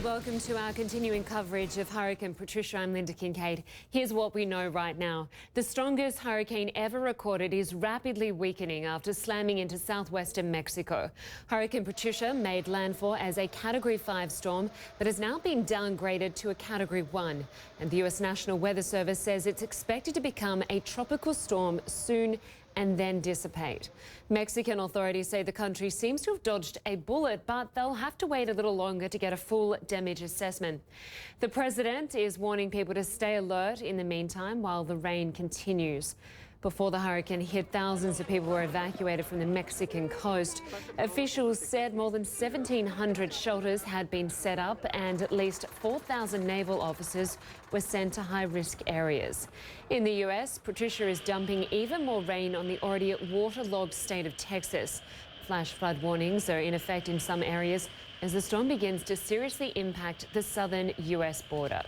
welcome to our continuing coverage of Hurricane Patricia. I'm Lynda Kinkade. Here's what we know right now. The strongest hurricane ever recorded is rapidly weakening after slamming into southwestern Mexico. Hurricane Patricia made landfall as a Category 5 storm, but has now been downgraded to a Category 1. And the U.S. National Weather Service says it's expected to become a tropical storm soon and then dissipate. Mexican authorities say the country seems to have dodged a bullet, but they'll have to wait a little longer to get a full damage assessment. The president is warning people to stay alert in the meantime while the rain continues. Before the hurricane hit, thousands of people were evacuated from the Mexican coast. Officials said more than 1,700 shelters had been set up and at least 4,000 naval officers were sent to high-risk areas. In the U.S., Patricia is dumping even more rain on the already waterlogged state of Texas. Flash flood warnings are in effect in some areas as the storm begins to seriously impact the southern U.S. border.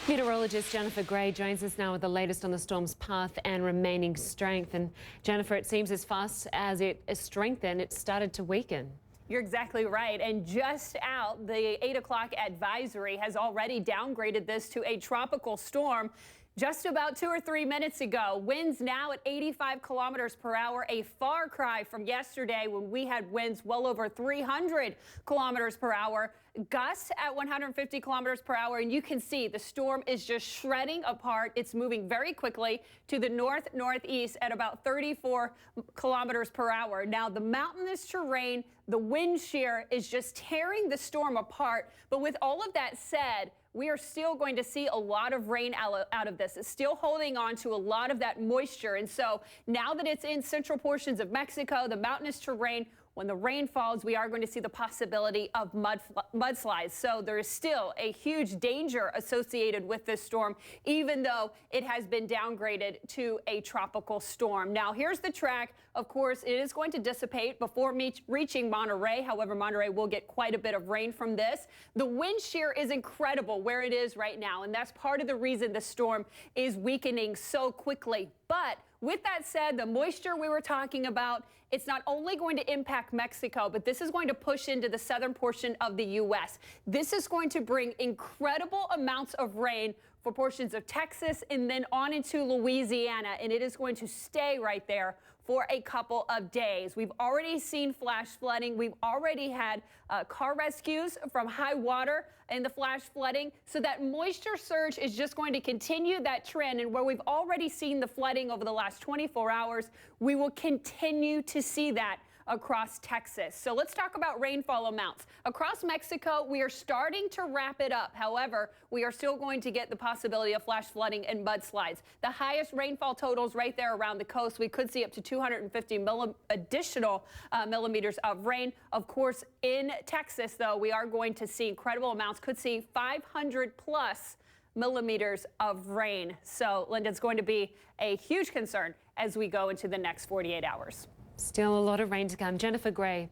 Meteorologist Jennifer Gray joins us now with the latest on the storm's path and remaining strength. And Jennifer, it seems as fast as it strengthened, it started to weaken. You're exactly right. And just out, the 8 o'clock advisory has already downgraded this to a tropical storm. Just about 2 or 3 minutes ago, winds now at 85 kilometers per hour, a far cry from yesterday when we had winds well over 300 kilometers per hour, gusts at 150 kilometers per hour. And you can see the storm is just shredding apart. It's moving very quickly to the northeast at about 34 kilometers per hour. Now, the mountainous terrain, the wind shear is just tearing the storm apart. But with all of that said, we are still going to see a lot of rain out of this. It's still holding on to a lot of that moisture. And so now that it's in central portions of Mexico, the mountainous terrain, when the rain falls, we are going to see the possibility of mudslides. So there is still a huge danger associated with this storm, even though it has been downgraded to a tropical storm. Now, here's the track. Of course, it is going to dissipate before reaching Monterey. However, Monterey will get quite a bit of rain from this. The wind shear is incredible where it is right now, and that's part of the reason the storm is weakening so quickly. But with that said, the moisture we were talking about, it's not only going to impact Mexico, but this is going to push into the southern portion of the U.S. This is going to bring incredible amounts of rain for portions of Texas and then on into Louisiana, and it is going to stay right there for a couple of days. We've already seen flash flooding. We've already had car rescues from high water in the flash flooding. So that moisture surge is just going to continue that trend. And where we've already seen the flooding over the last 24 hours, we will continue to see that across Texas. So let's talk about rainfall amounts. Across Mexico, we are starting to wrap it up. However, we are still going to get the possibility of flash flooding and mudslides. The highest rainfall totals right there around the coast. We could see up to 250 additional millimeters of rain. Of course, in Texas, though, we are going to see incredible amounts. Could see 500 plus millimeters of rain. So, Lynda, it's going to be a huge concern as we go into the next 48 hours. Still a lot of rain to come. Jennifer Gray,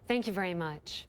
thank you very much.